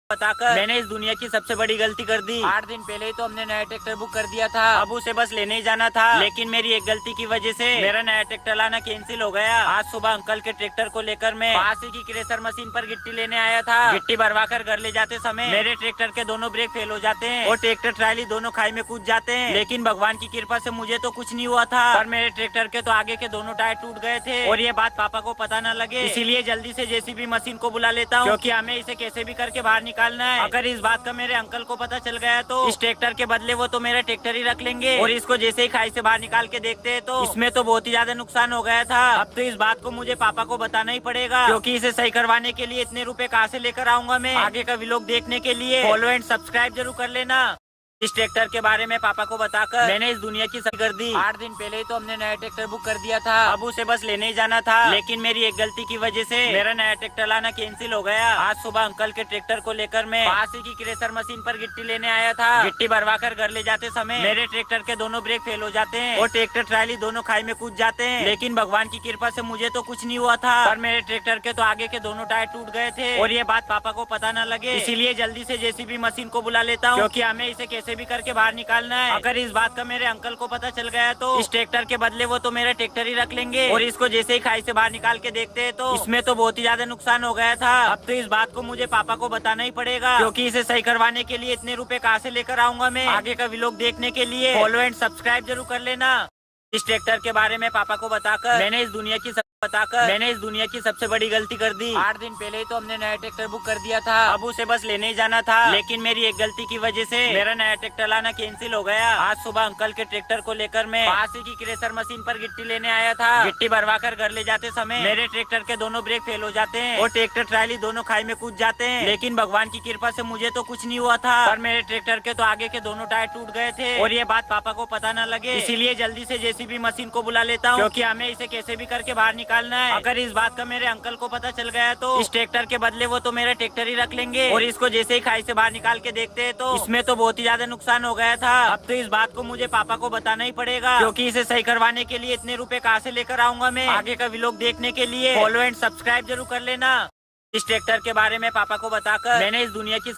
बताकर मैंने इस दुनिया की सबसे बड़ी गलती कर दी। 8 दिन पहले ही तो हमने नया ट्रैक्टर बुक कर दिया था, अब उसे बस लेने ही जाना था, लेकिन मेरी एक गलती की वजह से मेरा नया ट्रैक्टर लाना कैंसिल हो गया। आज सुबह अंकल के ट्रैक्टर को लेकर मैं पास ही की क्रेशर मशीन पर गिट्टी लेने आया था। गिट्टी भरवा कर घर ले जाते समय मेरे ट्रैक्टर के दोनों ब्रेक फेल हो जाते हैं और ट्रैक्टर ट्राली दोनों खाई में कूद जाते हैं। लेकिन भगवान की कृपा से मुझे तो कुछ नहीं हुआ था, पर मेरे ट्रैक्टर के तो आगे के दोनों टायर टूट गए थे और ये बात पापा को पता न लगे, इसीलिए जल्दी से जेसीबी मशीन को बुला लेता हूँ, क्योंकि हमें इसे कैसे भी करके बाहर निकालना है। अगर इस बात का मेरे अंकल को पता चल गया तो इस ट्रैक्टर के बदले वो तो मेरा ट्रैक्टर ही रख लेंगे और इसको जैसे ही खाई से बाहर निकाल के देखते हैं तो इसमें तो बहुत ही ज्यादा नुकसान हो गया था। अब तो इस बात को मुझे पापा को बताना ही पड़ेगा, क्योंकि इसे सही करवाने के लिए इतने रुपए कहाँ से लेकर आऊंगा मैं। आगे का व्लॉग देखने के लिए फॉलो एंड सब्सक्राइब जरूर कर लेना। इस ट्रैक्टर के बारे में पापा को बताकर मैंने इस दुनिया की सही कर दी। 8 दिन पहले ही तो हमने नया ट्रैक्टर बुक कर दिया था, अब उसे बस लेने ही जाना था, लेकिन मेरी एक गलती की वजह से मेरा नया ट्रैक्टर लाना कैंसिल हो गया। आज सुबह अंकल के ट्रैक्टर को लेकर मैं पास ही की क्रेशर मशीन पर गिट्टी लेने आया था। गिट्टी भरवा कर घर ले जाते समय मेरे ट्रैक्टर के दोनों ब्रेक फेल हो जाते हैं और ट्रैक्टर ट्राली दोनों खाई में कूद जाते हैं। लेकिन भगवान की कृपा से मुझे तो कुछ नहीं हुआ था, पर मेरे ट्रैक्टर के तो आगे के दोनों टायर टूट गए थे और ये बात पापा को पता न लगे, इसीलिए जल्दी से जेसीबी मशीन को बुला लेता हूँ, क्योंकि हमें इसे कैसे भी करके बाहर निकालना है। अगर इस बात का मेरे अंकल को पता चल गया तो इस ट्रैक्टर के बदले वो तो मेरा ट्रैक्टर ही रख लेंगे और इसको जैसे ही खाई से बाहर निकाल के देखते हैं तो इसमें तो बहुत ही ज्यादा नुकसान हो गया था। अब तो इस बात को मुझे पापा को बताना ही पड़ेगा, क्योंकि इसे सही करवाने के लिए इतने रुपए कहाँ से लेकर आऊंगा मैं। आगे का व्लॉग देखने के लिए फॉलो एंड सब्सक्राइब जरूर कर लेना। इस ट्रैक्टर के बारे में पापा को बताकर मैंने इस दुनिया की सबसे बड़ी गलती कर दी। 8 दिन पहले ही तो हमने नया ट्रैक्टर बुक कर दिया था, अब उसे बस लेने ही जाना था, लेकिन मेरी एक गलती की वजह से मेरा नया ट्रैक्टर लाना कैंसिल हो गया। आज सुबह अंकल के ट्रैक्टर को लेकर मैं पास ही की क्रेशर मशीन पर गिट्टी लेने आया था। गिट्टी भरवा कर घर ले जाते समय मेरे ट्रैक्टर के दोनों ब्रेक फेल हो जाते हैं और ट्रैक्टर ट्राली दोनों खाई में कूद जाते हैं। लेकिन भगवान की कृपा से मुझे तो कुछ नहीं हुआ था, पर मेरे ट्रैक्टर के तो आगे के दोनों टायर टूट गए थे और ये बात पापा को पता न लगे, इसीलिए जल्दी से जेसीबी मशीन को बुला लेता हूँ, क्योंकि हमें इसे कैसे भी करके बाहर निकालना है। अगर इस बात का मेरे अंकल को पता चल गया तो इस ट्रैक्टर के बदले वो तो मेरा ट्रैक्टर ही रख लेंगे और इसको जैसे ही खाई से बाहर निकाल के देखते हैं तो इसमें तो बहुत ही ज्यादा नुकसान हो गया था। अब तो इस बात को मुझे पापा को बताना ही पड़ेगा, क्योंकि इसे सही करवाने के लिए इतने रुपए कहाँ से लेकर आऊंगा मैं। आगे का व्लॉग देखने के लिए फॉलो एंड सब्सक्राइब जरूर कर लेना। इस ट्रैक्टर के बारे में पापा को बताकर मैंने इस दुनिया की